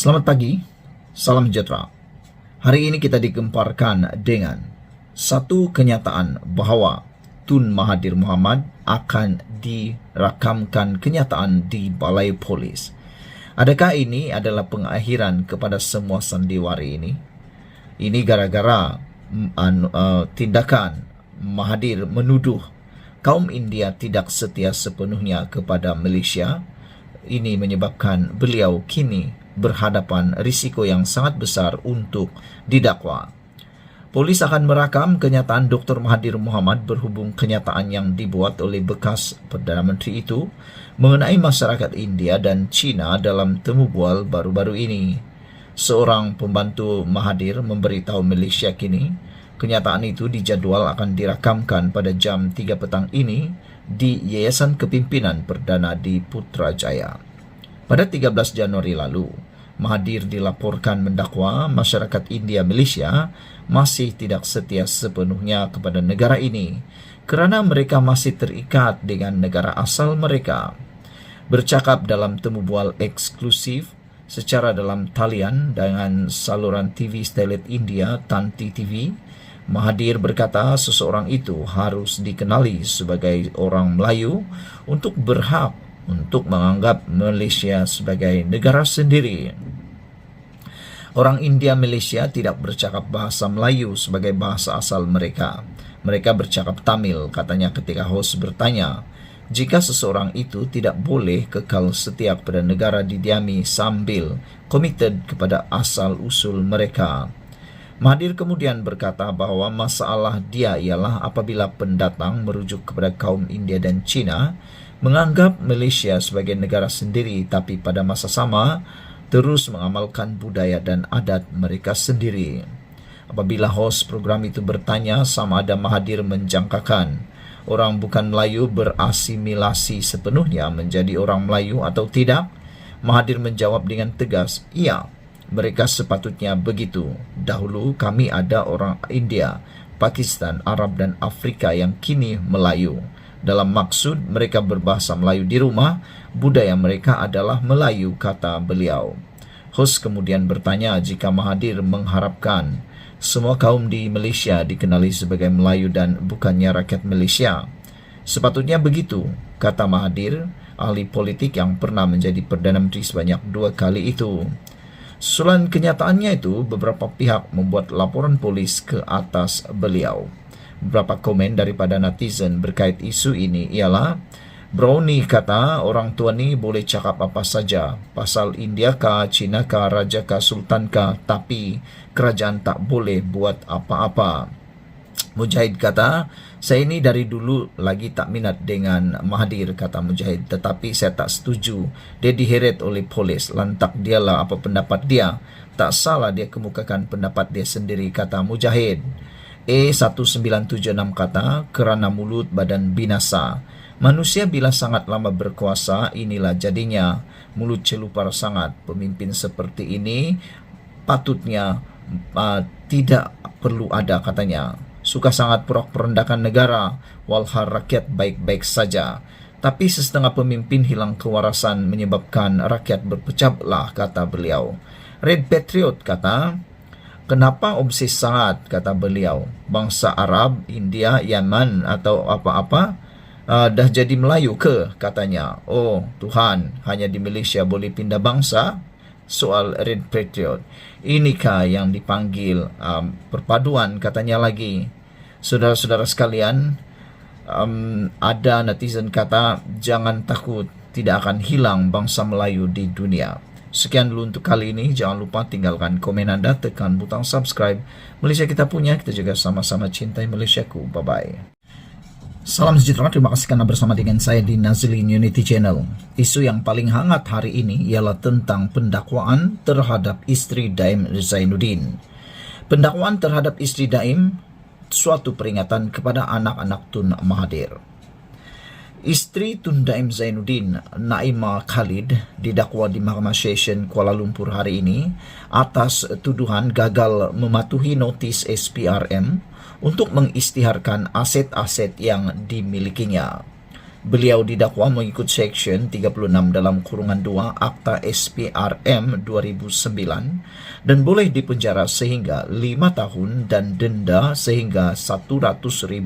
Selamat pagi, salam sejahtera. Hari ini kita digemparkan dengan satu kenyataan bahwa Tun Mahathir Mohamad akan dirakamkan kenyataan di Balai Polis. Adakah ini adalah pengakhiran kepada semua sandiwari ini? Ini gara-gara tindakan Mahathir menuduh kaum India tidak setia sepenuhnya kepada Malaysia. Ini menyebabkan beliau kini berhadapan risiko yang sangat besar untuk didakwa. Polis akan merakam kenyataan Dr. Mahathir Mohamad berhubung kenyataan yang dibuat oleh bekas Perdana Menteri itu mengenai masyarakat India dan China dalam temu bual baru-baru ini. Seorang pembantu Mahathir memberitahu Malaysia kini kenyataan itu dijadual akan dirakamkan pada jam 3 petang ini di Yayasan Kepimpinan Perdana di Putrajaya. Pada 13 Januari lalu, Mahathir dilaporkan mendakwa masyarakat India Malaysia masih tidak setia sepenuhnya kepada negara ini kerana mereka masih terikat dengan negara asal mereka. Bercakap dalam temu bual eksklusif secara dalam talian dengan saluran TV Satelit India Tanti TV, Mahathir berkata seseorang itu harus dikenali sebagai orang Melayu untuk berhak untuk menganggap Malaysia sebagai negara sendiri. Orang India Malaysia tidak bercakap bahasa Melayu sebagai bahasa asal mereka. Mereka bercakap Tamil, katanya ketika hos bertanya jika seseorang itu tidak boleh kekal setia kepada negara didiami sambil komited kepada asal-usul mereka. Mahathir kemudian berkata bahawa masalah dia ialah apabila pendatang merujuk kepada kaum India dan China menganggap Malaysia sebagai negara sendiri tapi pada masa sama terus mengamalkan budaya dan adat mereka sendiri. Apabila hos program itu bertanya sama ada Mahathir menjangkakan orang bukan Melayu berasimilasi sepenuhnya menjadi orang Melayu atau tidak, Mahathir menjawab dengan tegas, "Ya, mereka sepatutnya begitu. Dahulu kami ada orang India, Pakistan, Arab dan Afrika yang kini Melayu. Dalam maksud mereka berbahasa Melayu di rumah, budaya mereka adalah Melayu," kata beliau. Hos kemudian bertanya jika Mahathir mengharapkan semua kaum di Malaysia dikenali sebagai Melayu dan bukannya rakyat Malaysia. "Sepatutnya begitu," kata Mahathir, ahli politik yang pernah menjadi Perdana Menteri sebanyak 2 kali itu. Susulan kenyataannya itu, beberapa pihak membuat laporan polis ke atas beliau. Beberapa komen daripada netizen berkait isu ini ialah, "Brownie kata orang tua ni boleh cakap apa saja, pasal India kah, China kah, Raja kah, Sultan kah, tapi kerajaan tak boleh buat apa-apa." Mujahid kata, "Saya ini dari dulu lagi tak minat dengan Mahathir," kata Mujahid, "tetapi saya tak setuju. Dia diheret oleh polis, lantak dialah apa pendapat dia. Tak salah dia kemukakan pendapat dia sendiri," kata Mujahid. A1976 kata, "Kerana mulut badan binasa. Manusia bila sangat lama berkuasa, inilah jadinya. Mulut celupar sangat. Pemimpin seperti ini patutnya tidak perlu ada," katanya. "Suka sangat porak-porandakan negara, walhal rakyat baik-baik saja. Tapi sesetengah pemimpin hilang kewarasan menyebabkan rakyat berpecah belah," kata beliau. Red Patriot kata, "Kenapa obses sangat," kata beliau. "Bangsa Arab, India, Yaman atau apa-apa dah jadi Melayu ke?" katanya. "Oh Tuhan, hanya di Malaysia boleh pindah bangsa?" soal Red Patriot. "Inikah yang dipanggil perpaduan?" katanya lagi. Saudara-saudara sekalian, ada netizen kata, "Jangan takut, tidak akan hilang bangsa Melayu di dunia." Sekian dulu untuk kali ini. Jangan lupa tinggalkan komen anda, tekan butang subscribe. Malaysia kita punya, kita juga sama-sama cintai Malaysiaku. Bye-bye. Salam sejahtera, terima kasih karena bersama dengan saya di Nazlin Unity Channel. Isu yang paling hangat hari ini ialah tentang pendakwaan terhadap isteri Daim Zainuddin. Pendakwaan terhadap isteri Daim suatu peringatan kepada anak-anak Tun Mahathir. Isteri Tun Daim Zainuddin, Naima Khalid, didakwa di Mahkamah Session Kuala Lumpur hari ini atas tuduhan gagal mematuhi notis SPRM untuk mengisytiharkan aset-aset yang dimilikinya. Beliau didakwa mengikut Seksyen 36 dalam kurungan 2 Akta SPRM 2009 dan boleh dipenjara sehingga 5 tahun dan denda sehingga Rp100.000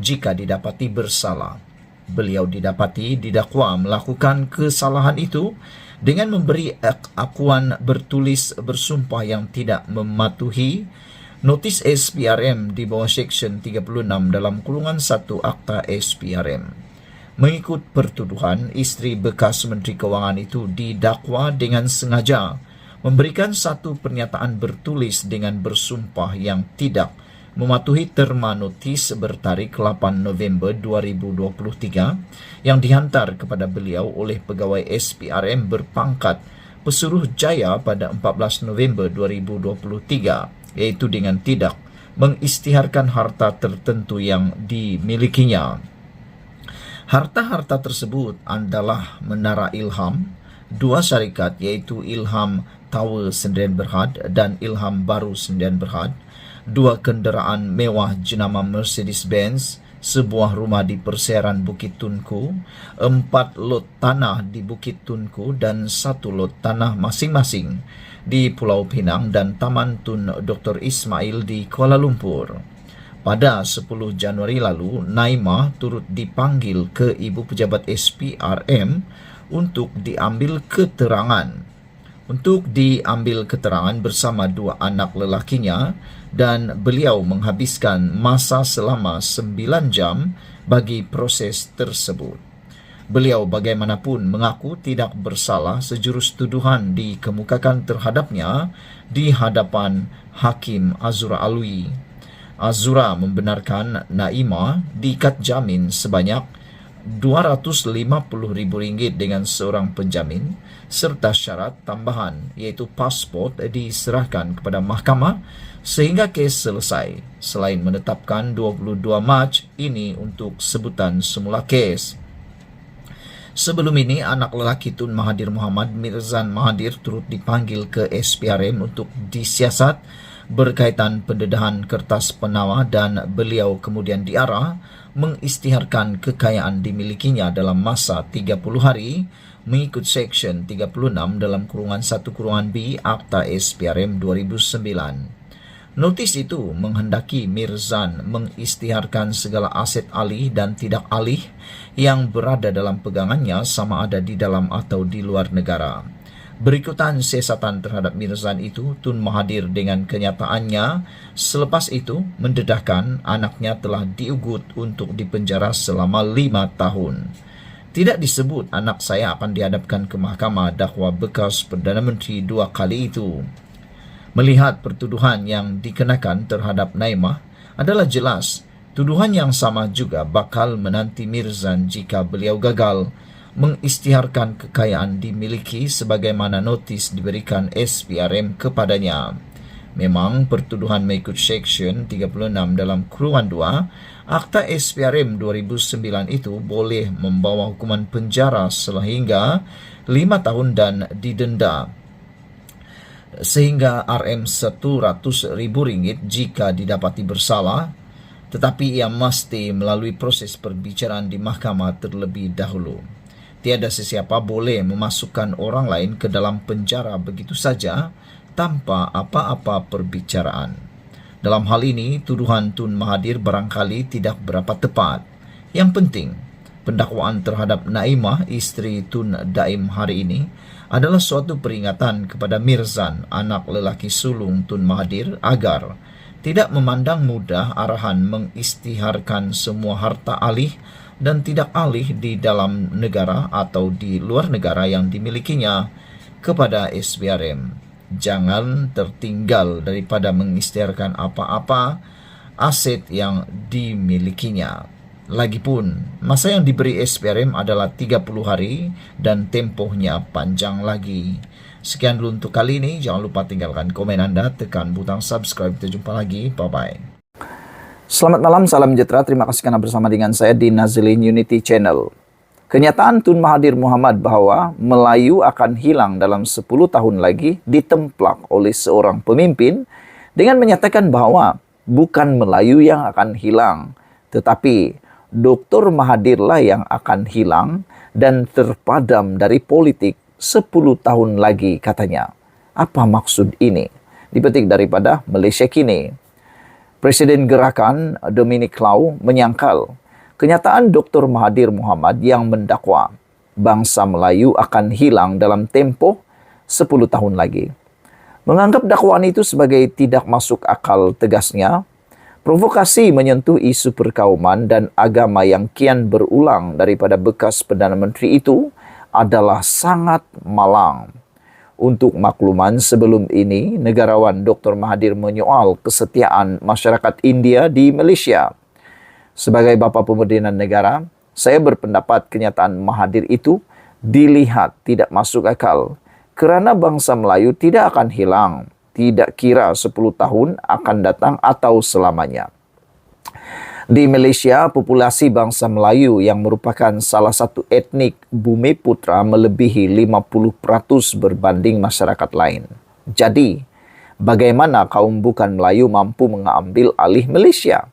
jika didapati bersalah. Beliau didakwa melakukan kesalahan itu dengan memberi akuan bertulis bersumpah yang tidak mematuhi notis SPRM di bawah Seksyen 36 dalam kurungan 1 Akta SPRM. Mengikut pertuduhan, isteri bekas Menteri Kewangan itu didakwa dengan sengaja memberikan satu pernyataan bertulis dengan bersumpah yang tidak mematuhi terma notis bertarikh 8 November 2023 yang dihantar kepada beliau oleh pegawai SPRM berpangkat Pesuruh Jaya pada 14 November 2023, iaitu dengan tidak mengisytiharkan harta tertentu yang dimilikinya. Harta-harta tersebut adalah Menara Ilham, 2 syarikat iaitu Ilham Tower Sdn Bhd dan Ilham Baru Sdn Bhd, 2 kenderaan mewah jenama Mercedes-Benz, sebuah rumah di perseran Bukit Tunku, 4 lot tanah di Bukit Tunku dan 1 lot tanah masing-masing di Pulau Pinang dan Taman Tun Dr. Ismail di Kuala Lumpur. Pada 10 Januari lalu, Naimah turut dipanggil ke Ibu Pejabat SPRM untuk diambil keterangan. Bersama 2 anak lelakinya dan beliau menghabiskan masa selama 9 jam bagi proses tersebut. Beliau bagaimanapun mengaku tidak bersalah sejurus tuduhan dikemukakan terhadapnya di hadapan Hakim Azura Alwi. Azura membenarkan Naimah diikat jamin sebanyak Rp250.000 dengan seorang penjamin serta syarat tambahan iaitu pasport diserahkan kepada mahkamah sehingga kes selesai, selain menetapkan 22 Mac ini untuk sebutan semula kes. Sebelum ini, anak lelaki Tun Mahathir Mohamad, Mirzan Mahathir, turut dipanggil ke SPRM untuk disiasat berkaitan pendedahan kertas penawar dan beliau kemudian diarah mengisytiharkan kekayaan dimilikinya dalam masa 30 hari mengikut Seksyen 36 dalam kurungan 1 kurungan B Akta SPRM 2009. Notis itu menghendaki Mirzan mengisytiharkan segala aset alih dan tidak alih yang berada dalam pegangannya sama ada di dalam atau di luar negara. Berikutan siasatan terhadap Mirzan itu, Tun Mahathir dengan kenyataannya selepas itu mendedahkan anaknya telah diugut untuk dipenjara selama 5 tahun. Tidak disebut anak saya akan dihadapkan ke mahkamah dakwa bekas Perdana Menteri 2 kali itu. Melihat pertuduhan yang dikenakan terhadap Naimah adalah jelas, tuduhan yang sama juga bakal menanti Mirzan jika beliau gagal mengisytiharkan kekayaan dimiliki sebagaimana notis diberikan SPRM kepadanya. Memang pertuduhan mengikut Seksyen 36 dalam kurungan 2 Akta SPRM 2009 itu boleh membawa hukuman penjara sehingga 5 tahun dan didenda sehingga Rm100.000 jika didapati bersalah, tetapi ia mesti melalui proses perbicaraan di mahkamah terlebih dahulu. Tiada sesiapa boleh memasukkan orang lain ke dalam penjara begitu saja tanpa apa-apa perbicaraan. Dalam hal ini, tuduhan Tun Mahathir barangkali tidak berapa tepat. Yang penting, pendakwaan terhadap Naimah, isteri Tun Daim hari ini, adalah suatu peringatan kepada Mirzan, anak lelaki sulung Tun Mahathir, agar tidak memandang mudah arahan mengisytiharkan semua harta alih dan tidak alih di dalam negara atau di luar negara yang dimilikinya kepada SPRM. Jangan tertinggal daripada mengisytiharkan apa-apa aset yang dimilikinya. Lagipun, masa yang diberi SPRM adalah 30 hari dan tempohnya panjang lagi. Sekian dulu untuk kali ini. Jangan lupa tinggalkan komen Anda, tekan butang subscribe. Kita jumpa lagi. Bye-bye. Selamat malam, salam sejahtera. Terima kasih karena bersama dengan saya di Nazilin Unity Channel. Kenyataan Tun Mahathir Mohamad bahwa Melayu akan hilang dalam 10 tahun lagi ditemplak oleh seorang pemimpin dengan menyatakan bahwa bukan Melayu yang akan hilang, tetapi Dr. Mahathirlah yang akan hilang dan terpadam dari politik 10 tahun lagi katanya. Apa maksud ini? Dipetik daripada Malaysia Kini. Presiden Gerakan Dominic Lau menyangkal kenyataan Dr. Mahathir Mohamad yang mendakwa bangsa Melayu akan hilang dalam tempoh 10 tahun lagi. Menganggap dakwaan itu sebagai tidak masuk akal, tegasnya, provokasi menyentuh isu perkauman dan agama yang kian berulang daripada bekas Perdana Menteri itu adalah sangat malang. Untuk makluman, sebelum ini, negarawan Dr. Mahathir menyoal kesetiaan masyarakat India di Malaysia. Sebagai bapa pemerintahan negara, saya berpendapat kenyataan Mahathir itu dilihat tidak masuk akal kerana bangsa Melayu tidak akan hilang, tidak kira 10 tahun akan datang atau selamanya. Di Malaysia, populasi bangsa Melayu yang merupakan salah satu etnik Bumiputra melebihi 50% berbanding masyarakat lain. Jadi, bagaimana kaum bukan Melayu mampu mengambil alih Malaysia?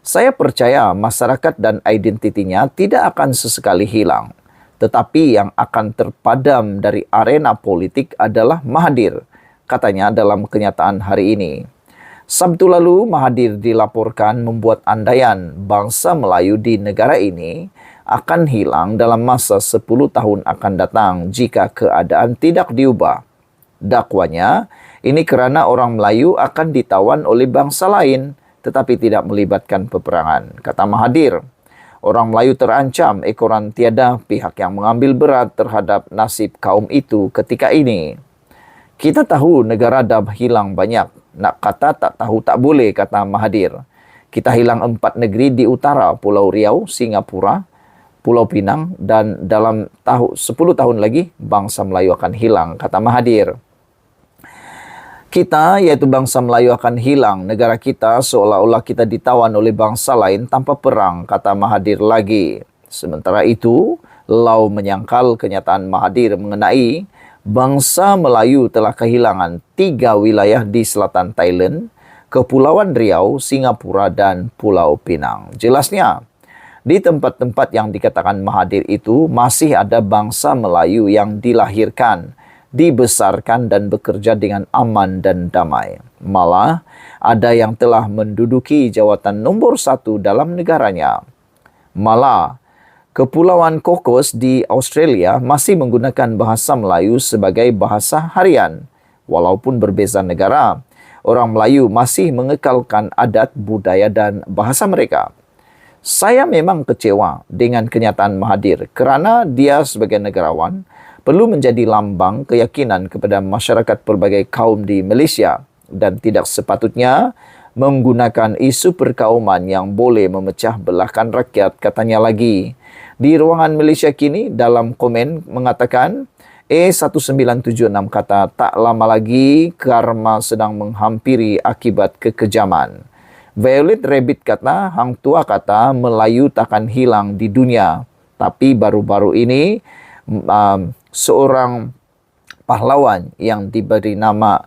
Saya percaya masyarakat dan identitinya tidak akan sesekali hilang. Tetapi yang akan terpadam dari arena politik adalah Mahathir, katanya dalam kenyataan hari ini. Sabtu lalu, Mahathir dilaporkan membuat andaian bangsa Melayu di negara ini akan hilang dalam masa 10 tahun akan datang jika keadaan tidak diubah. Dakwanya, ini kerana orang Melayu akan ditawan oleh bangsa lain, tetapi tidak melibatkan peperangan, kata Mahathir. Orang Melayu terancam ekoran tiada pihak yang mengambil berat terhadap nasib kaum itu ketika ini. Kita tahu negara dah hilang banyak. Nak kata tak tahu tak boleh, kata Mahathir. Kita hilang 4 negeri di utara, Pulau Riau, Singapura, Pulau Pinang, dan dalam 10 tahun lagi bangsa Melayu akan hilang, kata Mahathir. Kita, yaitu bangsa Melayu, akan hilang. Negara kita seolah-olah kita ditawan oleh bangsa lain tanpa perang, kata Mahathir lagi. Sementara itu, Lau menyangkal kenyataan Mahathir mengenai bangsa Melayu telah kehilangan 3 wilayah di selatan Thailand, Kepulauan Riau, Singapura, dan Pulau Pinang. Jelasnya, di tempat-tempat yang dikatakan Mahathir itu masih ada bangsa Melayu yang dilahirkan, dibesarkan dan bekerja dengan aman dan damai. Malah, ada yang telah menduduki jawatan nombor 1 dalam negaranya. Malah, Kepulauan Cocos di Australia masih menggunakan bahasa Melayu sebagai bahasa harian. Walaupun berbeza negara, orang Melayu masih mengekalkan adat, budaya dan bahasa mereka. Saya memang kecewa dengan kenyataan Mahathir kerana dia sebagai negarawan perlu menjadi lambang keyakinan kepada masyarakat pelbagai kaum di Malaysia dan tidak sepatutnya menggunakan isu perkauman yang boleh memecah belahkan rakyat, katanya lagi. Di ruangan Malaysia Kini dalam komen mengatakan, E1976 kata, tak lama lagi karma sedang menghampiri akibat kekejaman. Violet Rabbit kata, hang tua kata, Melayu takkan hilang di dunia. Tapi baru-baru ini, seorang pahlawan yang diberi nama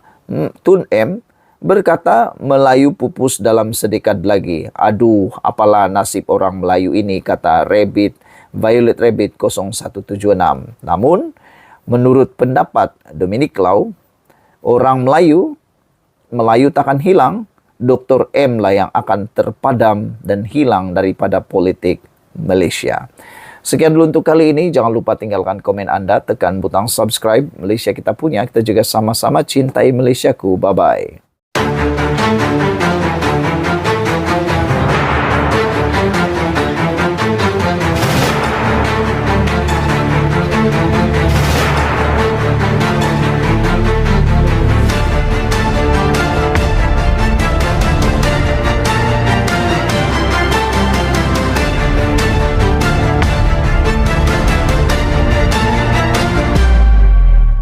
Tun M berkata Melayu pupus dalam sedekad lagi. Aduh, apalah nasib orang Melayu ini, kata Violet Rabbit 0176. Namun, menurut pendapat Dominic Lau, orang Melayu takkan hilang, Dr. M lah yang akan terpadam dan hilang daripada politik Malaysia. Sekian dulu untuk kali ini. Jangan lupa tinggalkan komen anda, tekan butang subscribe. Malaysia kita punya, kita juga sama-sama cintai Malaysiaku. Bye-bye.